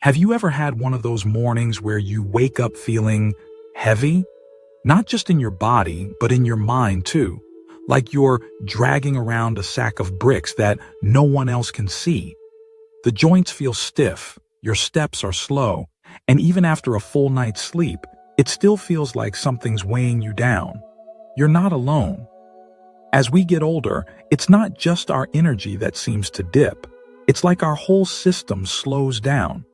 Have you ever had one of those mornings where you wake up feeling heavy? Not just in your body, but in your mind too. Like you're dragging around a sack of bricks that no one else can see. The joints feel stiff, your steps are slow, and even after a full night's sleep, it still feels like something's weighing you down. You're not alone. As we get older, it's not just our energy that seems to dip. It's like our whole system slows down.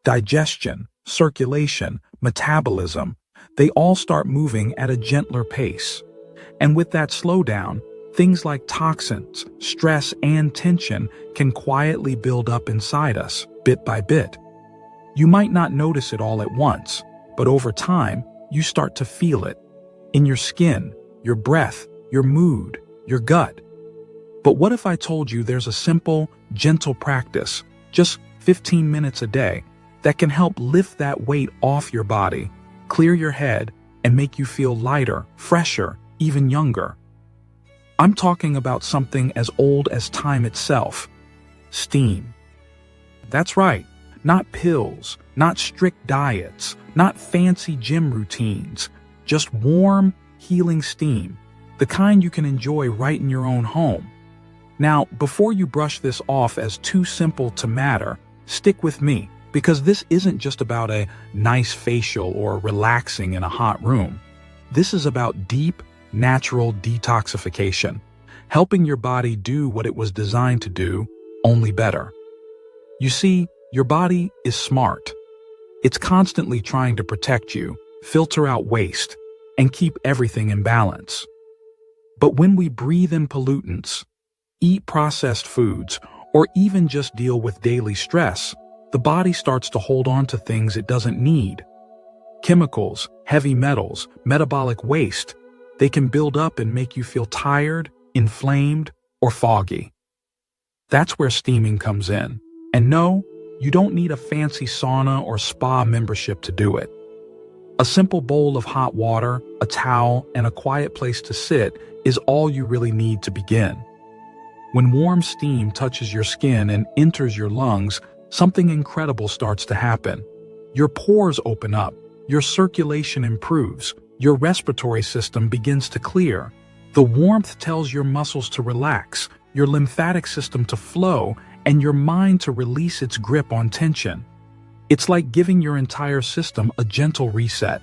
Digestion, circulation, metabolism, they all start moving at a gentler pace. And with that slowdown, things like toxins, stress, and tension can quietly build up inside us, bit by bit. You might not notice it all at once, but over time, you start to feel it. In your skin, your breath, your mood, your gut. But what if I told you there's a simple, gentle practice, just 15 minutes a day, that can help lift that weight off your body, clear your head, and make you feel lighter, fresher, even younger? I'm talking about something as old as time itself: steam. That's right, not pills, not strict diets, not fancy gym routines, just warm, healing steam, the kind you can enjoy right in your own home. Now, before you brush this off as too simple to matter, stick with me, because this isn't just about a nice facial or relaxing in a hot room. This is about deep, natural detoxification, helping your body do what it was designed to do, only better. You see, your body is smart. It's constantly trying to protect you, filter out waste, and keep everything in balance. But when we breathe in pollutants, eat processed foods, or even just deal with daily stress, the body starts to hold on to things it doesn't need. Chemicals, heavy metals, metabolic waste, they can build up and make you feel tired, inflamed, or foggy. That's where steaming comes in. And no, you don't need a fancy sauna or spa membership to do it. A simple bowl of hot water, a towel, and a quiet place to sit is all you really need to begin. When warm steam touches your skin and enters your lungs, something incredible starts to happen. Your pores open up, your circulation improves, your respiratory system begins to clear. The warmth tells your muscles to relax, your lymphatic system to flow, and your mind to release its grip on tension. It's like giving your entire system a gentle reset.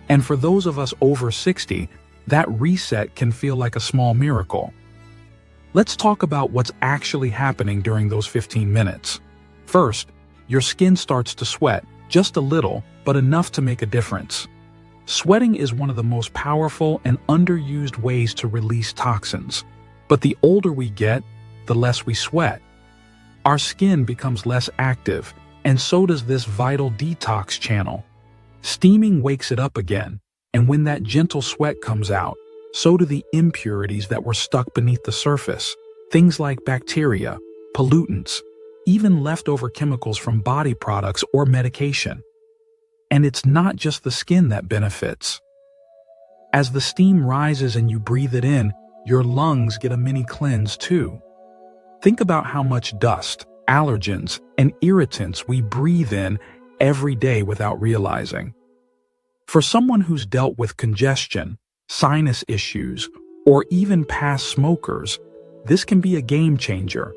And for those of us over 60, that reset can feel like a small miracle. Let's talk about what's actually happening during those 15 minutes. First, your skin starts to sweat, just a little, but enough to make a difference. Sweating is one of the most powerful and underused ways to release toxins. But the older we get, the less we sweat. Our skin becomes less active, and so does this vital detox channel. Steaming wakes it up again, and when that gentle sweat comes out, so do the impurities that were stuck beneath the surface. Things like bacteria, pollutants, even leftover chemicals from body products or medication. And it's not just the skin that benefits. As the steam rises and you breathe it in, your lungs get a mini cleanse too. Think about how much dust, allergens, and irritants we breathe in every day without realizing. For someone who's dealt with congestion, sinus issues, or even past smokers, this can be a game changer.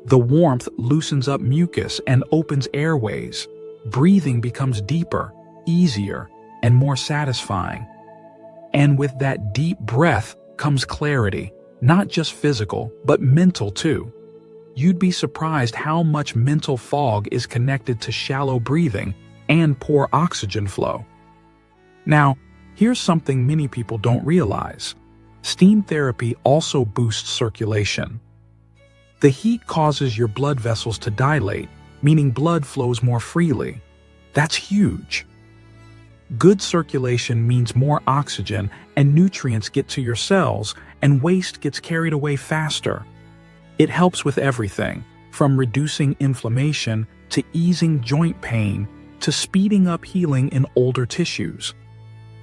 The warmth loosens up mucus and opens airways. Breathing becomes deeper, easier, and more satisfying. And with that deep breath comes clarity, not just physical, but mental too. You'd be surprised how much mental fog is connected to shallow breathing and poor oxygen flow. Now, here's something many people don't realize. Steam therapy also boosts circulation. The heat causes your blood vessels to dilate, meaning blood flows more freely. That's huge. Good circulation means more oxygen and nutrients get to your cells, and waste gets carried away faster. It helps with everything, from reducing inflammation to easing joint pain to speeding up healing in older tissues.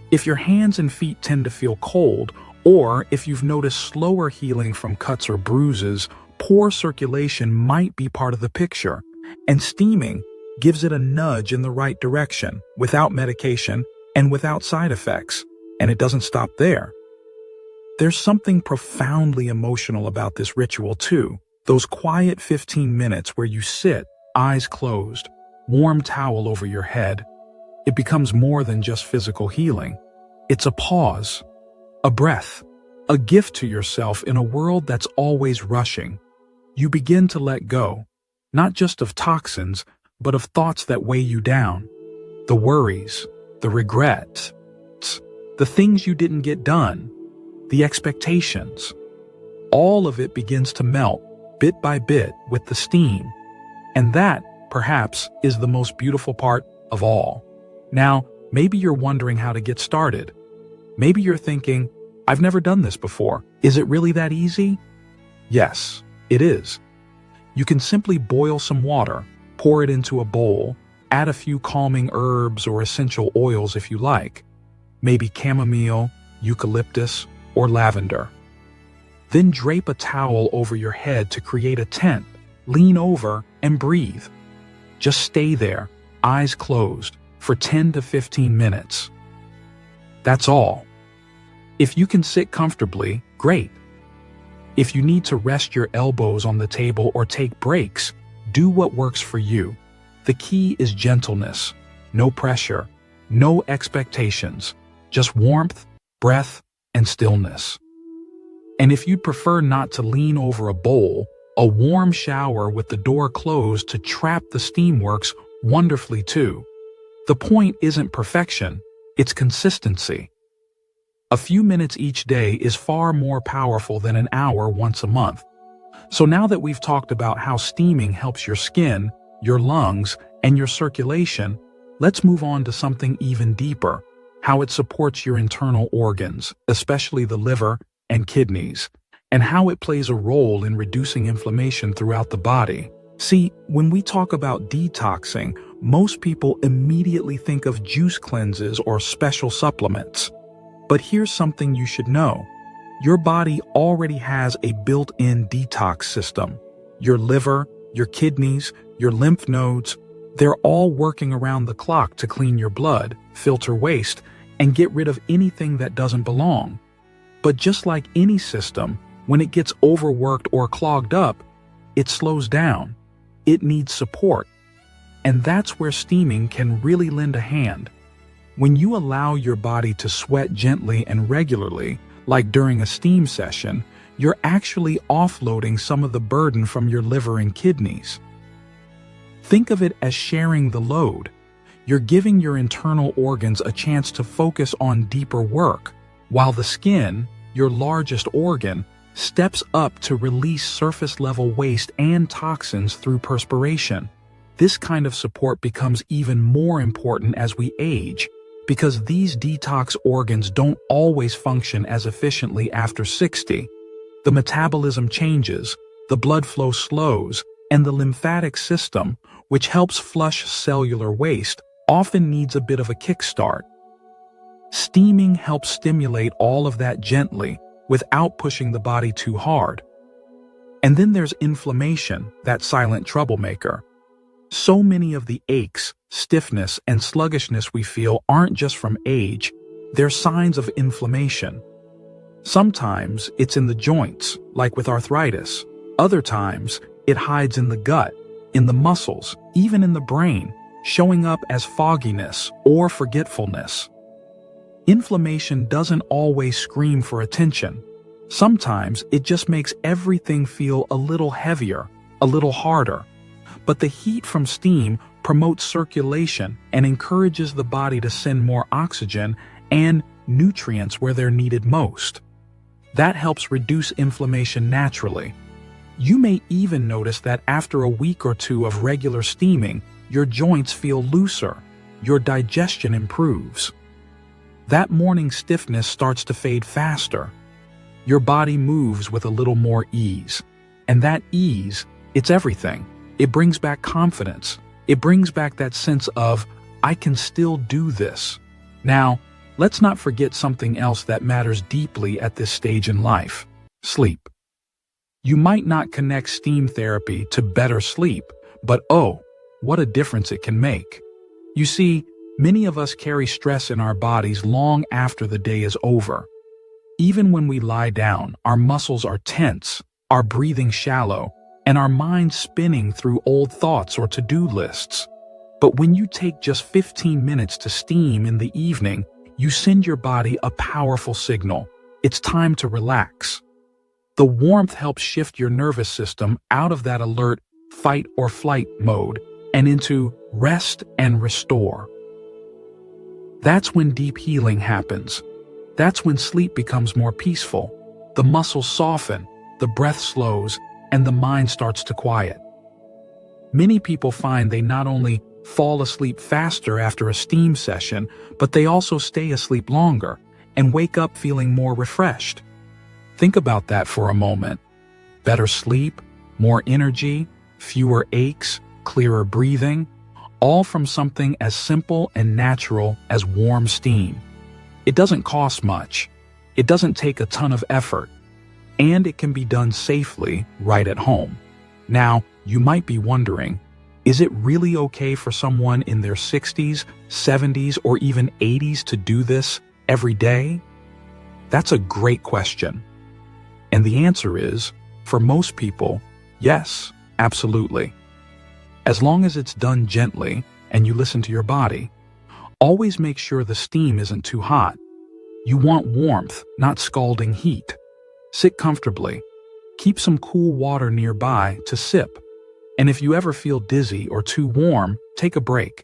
If your hands and feet tend to feel cold, or if you've noticed slower healing from cuts or bruises, poor circulation might be part of the picture. And steaming, gives it a nudge in the right direction, without medication and without side effects. And it doesn't stop there. There's something profoundly emotional about this ritual too. Those quiet 15 minutes where you sit, eyes closed, warm towel over your head. It becomes more than just physical healing. It's a pause, a breath, a gift to yourself in a world that's always rushing. You begin to let go, not just of toxins, but of thoughts that weigh you down. The worries, the regrets, the things you didn't get done, the expectations. All of it begins to melt, bit by bit, with the steam. And that, perhaps, is the most beautiful part of all. Now, maybe you're wondering how to get started. Maybe you're thinking, I've never done this before. Is it really that easy? Yes, it is. You can simply boil some water, pour it into a bowl, add a few calming herbs or essential oils if you like, maybe chamomile, eucalyptus, or lavender. Then drape a towel over your head to create a tent, lean over, and breathe. Just stay there, eyes closed, for 10 to 15 minutes. That's all. If you can sit comfortably, great. If you need to rest your elbows on the table or take breaks, do what works for you. The key is gentleness, no pressure, no expectations, just warmth, breath, and stillness. And if you'd prefer not to lean over a bowl, a warm shower with the door closed to trap the steam works wonderfully too. The point isn't perfection, it's consistency. A few minutes each day is far more powerful than an hour once a month. So now that we've talked about how steaming helps your skin, your lungs, and your circulation, let's move on to something even deeper, how it supports your internal organs, especially the liver and kidneys, and how it plays a role in reducing inflammation throughout the body. See, when we talk about detoxing, most people immediately think of juice cleanses or special supplements. But here's something you should know. Your body already has a built-in detox system. Your liver, your kidneys, your lymph nodes, they're all working around the clock to clean your blood, filter waste, and get rid of anything that doesn't belong. But just like any system, when it gets overworked or clogged up, it slows down. It needs support. And that's where steaming can really lend a hand. When you allow your body to sweat gently and regularly, like during a steam session, you're actually offloading some of the burden from your liver and kidneys. Think of it as sharing the load. You're giving your internal organs a chance to focus on deeper work, while the skin, your largest organ, steps up to release surface-level waste and toxins through perspiration. This kind of support becomes even more important as we age, because these detox organs don't always function as efficiently after 60. The metabolism changes, the blood flow slows, and the lymphatic system, which helps flush cellular waste, often needs a bit of a kickstart. Steaming helps stimulate all of that gently, without pushing the body too hard. And then there's inflammation, that silent troublemaker. So many of the aches, stiffness, and sluggishness we feel aren't just from age, they're signs of inflammation. Sometimes it's in the joints, like with arthritis. Other times, it hides in the gut, in the muscles, even in the brain, showing up as fogginess or forgetfulness. Inflammation doesn't always scream for attention. Sometimes it just makes everything feel a little heavier, a little harder. But the heat from steam promotes circulation and encourages the body to send more oxygen and nutrients where they're needed most. That helps reduce inflammation naturally. You may even notice that after a week or two of regular steaming, your joints feel looser, your digestion improves. That morning stiffness starts to fade faster. Your body moves with a little more ease. And that ease, it's everything. It brings back confidence. It brings back that sense of, I can still do this. Now, let's not forget something else that matters deeply at this stage in life: sleep. You might not connect steam therapy to better sleep, but what a difference it can make. You see, many of us carry stress in our bodies long after the day is over. Even when we lie down, our muscles are tense, our breathing shallow, and our minds spinning through old thoughts or to-do lists. But when you take just 15 minutes to steam in the evening, you send your body a powerful signal. It's time to relax. The warmth helps shift your nervous system out of that alert fight or flight mode and into rest and restore. That's when deep healing happens. That's when sleep becomes more peaceful. The muscles soften, the breath slows, and the mind starts to quiet. Many people find they not only fall asleep faster after a steam session, but they also stay asleep longer and wake up feeling more refreshed. Think about that for a moment. Better sleep, more energy, fewer aches, clearer breathing, all from something as simple and natural as warm steam. It doesn't cost much. It doesn't take a ton of effort. And it can be done safely right at home. Now, you might be wondering, is it really okay for someone in their 60s, 70s, or even 80s to do this every day? That's a great question. And the answer is, for most people, yes, absolutely. As long as it's done gently and you listen to your body, always make sure the steam isn't too hot. You want warmth, not scalding heat. Sit comfortably. Keep some cool water nearby to sip. And if you ever feel dizzy or too warm, take a break.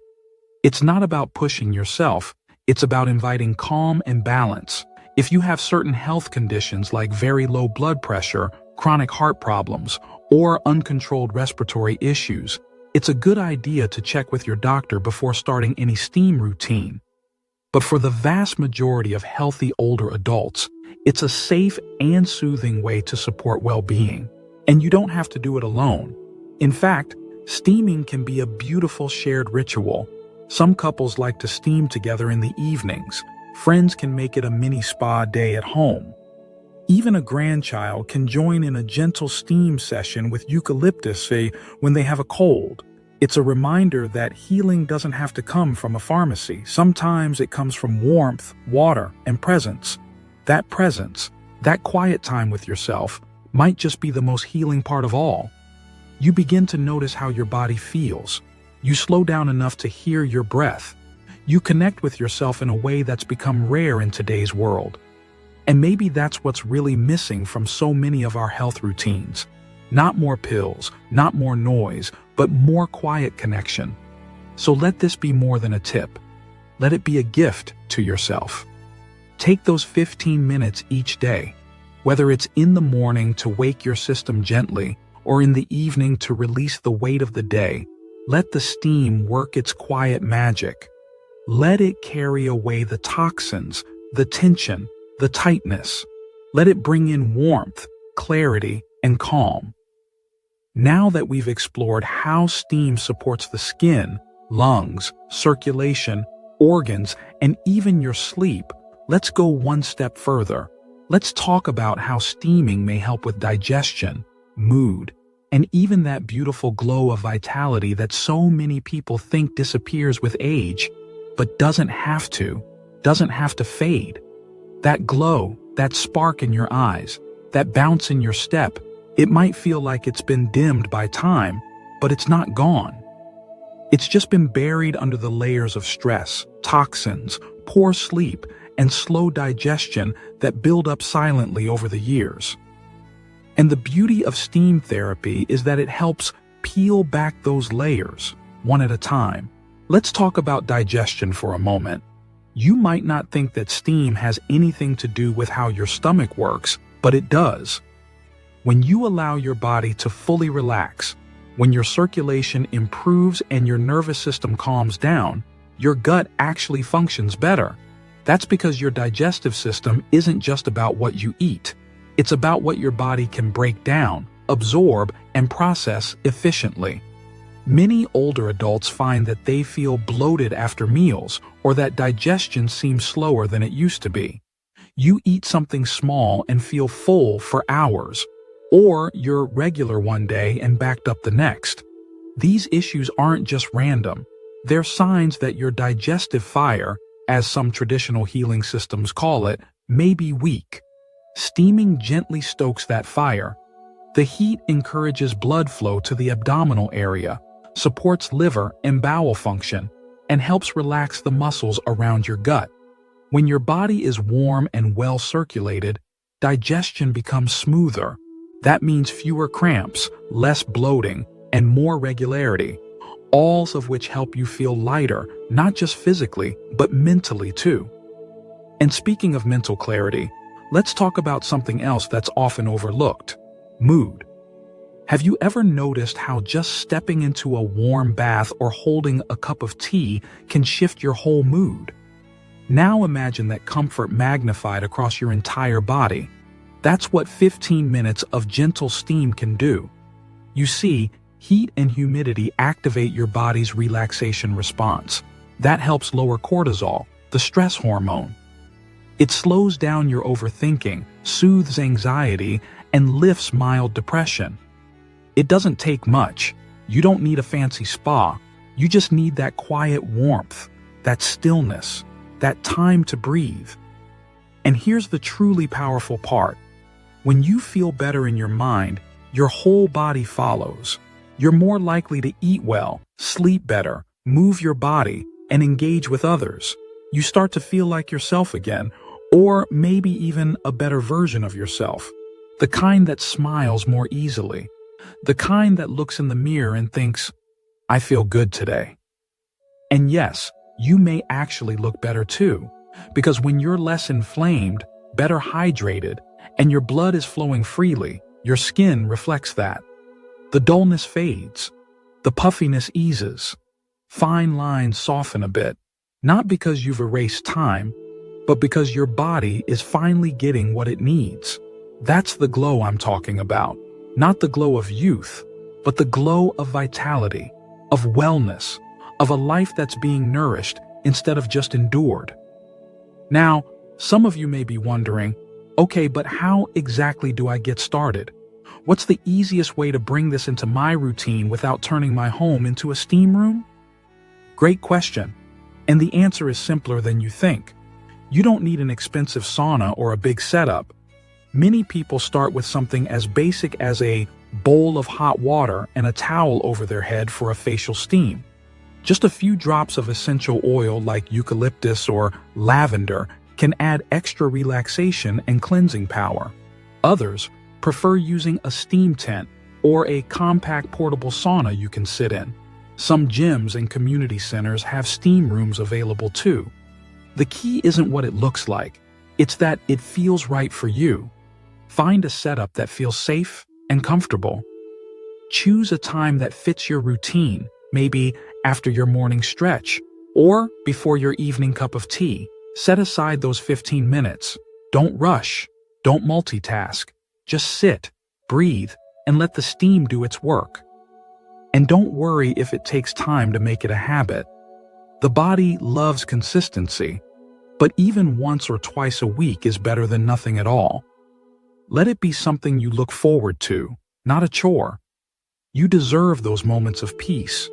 It's not about pushing yourself, it's about inviting calm and balance. If you have certain health conditions like very low blood pressure, chronic heart problems, or uncontrolled respiratory issues, it's a good idea to check with your doctor before starting any steam routine. But for the vast majority of healthy older adults, it's a safe and soothing way to support well-being. And you don't have to do it alone. In fact, steaming can be a beautiful shared ritual. Some couples like to steam together in the evenings. Friends can make it a mini spa day at home. Even a grandchild can join in a gentle steam session with eucalyptus, say, when they have a cold. It's a reminder that healing doesn't have to come from a pharmacy. Sometimes it comes from warmth, water, and presence. That presence, that quiet time with yourself, might just be the most healing part of all. You begin to notice how your body feels. You slow down enough to hear your breath. You connect with yourself in a way that's become rare in today's world. And maybe that's what's really missing from so many of our health routines. Not more pills, not more noise, but more quiet connection. So let this be more than a tip. Let it be a gift to yourself. Take those 15 minutes each day, whether it's in the morning to wake your system gently or in the evening to release the weight of the day. Let the steam work its quiet magic. Let it carry away the toxins, the tension, the tightness. Let it bring in warmth, clarity, and calm. Now that we've explored how steam supports the skin, lungs, circulation, organs, and even your sleep, let's go one step further. Let's talk about how steaming may help with digestion, mood, and even that beautiful glow of vitality that so many people think disappears with age, but doesn't have to fade. That glow, that spark in your eyes, that bounce in your step, it might feel like it's been dimmed by time, but it's not gone. It's just been buried under the layers of stress, toxins, poor sleep, and slow digestion that build up silently over the years. And the beauty of steam therapy is that it helps peel back those layers, one at a time. Let's talk about digestion for a moment. You might not think that steam has anything to do with how your stomach works, but it does. When you allow your body to fully relax, when your circulation improves and your nervous system calms down, your gut actually functions better. That's because your digestive system isn't just about what you eat. It's about what your body can break down, absorb, and process efficiently. Many older adults find that they feel bloated after meals or that digestion seems slower than it used to be. You eat something small and feel full for hours, or you're regular one day and backed up the next. These issues aren't just random. They're signs that your digestive fire, as some traditional healing systems call it, may be weak. Steaming gently stokes that fire. The heat encourages blood flow to the abdominal area, supports liver and bowel function, and helps relax the muscles around your gut. When your body is warm and well circulated, digestion becomes smoother. That means fewer cramps, less bloating, and more regularity, all of which help you feel lighter, not just physically, but mentally too. And speaking of mental clarity, let's talk about something else that's often overlooked: mood. Have you ever noticed how just stepping into a warm bath or holding a cup of tea can shift your whole mood? Now imagine that comfort magnified across your entire body. That's what 15 minutes of gentle steam can do. You see, heat and humidity activate your body's relaxation response. That helps lower cortisol, the stress hormone. It slows down your overthinking, soothes anxiety, and lifts mild depression. It doesn't take much. You don't need a fancy spa. You just need that quiet warmth, that stillness, that time to breathe. And here's the truly powerful part. When you feel better in your mind, your whole body follows. You're more likely to eat well, sleep better, move your body, and engage with others. You start to feel like yourself again, or maybe even a better version of yourself. The kind that smiles more easily. The kind that looks in the mirror and thinks, "I feel good today." And yes, you may actually look better too, because when you're less inflamed, better hydrated, and your blood is flowing freely, your skin reflects that. The dullness fades. The puffiness eases. Fine lines soften a bit, not because you've erased time, but because your body is finally getting what it needs. That's the glow I'm talking about. Not the glow of youth, but the glow of vitality, of wellness, of a life that's being nourished instead of just endured. Now, some of you may be wondering, okay, but how exactly do I get started? What's the easiest way to bring this into my routine without turning my home into a steam room? Great question. And the answer is simpler than you think. You don't need an expensive sauna or a big setup. Many people start with something as basic as a bowl of hot water and a towel over their head for a facial steam. Just a few drops of essential oil like eucalyptus or lavender can add extra relaxation and cleansing power. Others prefer using a steam tent or a compact portable sauna you can sit in. Some gyms and community centers have steam rooms available too. The key isn't what it looks like, it's that it feels right for you. Find a setup that feels safe and comfortable. Choose a time that fits your routine, maybe after your morning stretch or before your evening cup of tea. Set aside those 15 minutes. Don't rush. Don't multitask. Just sit, breathe, and let the steam do its work. And don't worry if it takes time to make it a habit. The body loves consistency, but even once or twice a week is better than nothing at all. Let it be something you look forward to, not a chore. You deserve those moments of peace.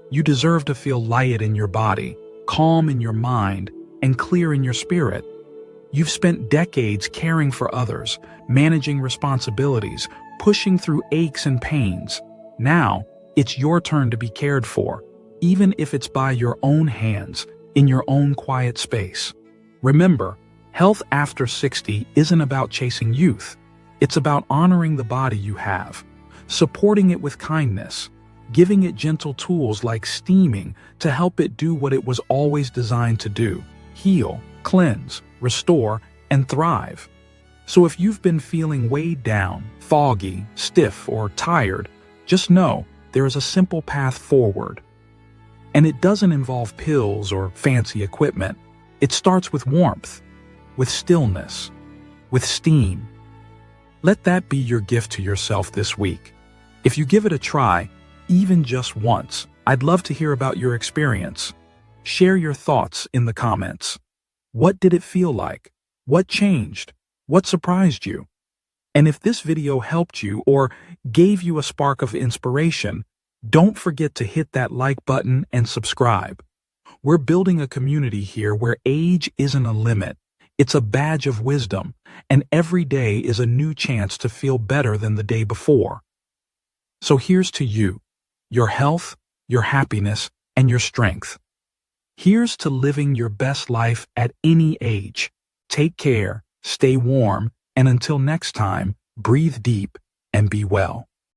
You deserve to feel light in your body, calm in your mind, and clear in your spirit. You've spent decades caring for others, managing responsibilities, pushing through aches and pains. Now, it's your turn to be cared for, even if it's by your own hands, in your own quiet space. Remember, health after 60 isn't about chasing youth. It's about honoring the body you have, supporting it with kindness, giving it gentle tools like steaming to help it do what it was always designed to do: heal, cleanse, restore, and thrive. So if you've been feeling weighed down, foggy, stiff, or tired, just know there is a simple path forward. And it doesn't involve pills or fancy equipment. It starts with warmth, with stillness, with steam. Let that be your gift to yourself this week. If you give it a try, even just once, I'd love to hear about your experience. Share your thoughts in the comments. What did it feel like? What changed? What surprised you? And if this video helped you or gave you a spark of inspiration, Don't forget to hit that like button and subscribe. We're building a community here where age isn't a limit. It's a badge of wisdom, and every day is a new chance to feel better than the day before. So here's to you, your health, your happiness, and your strength. Here's to living your best life at any age. Take care, stay warm, and until next time, breathe deep and be well.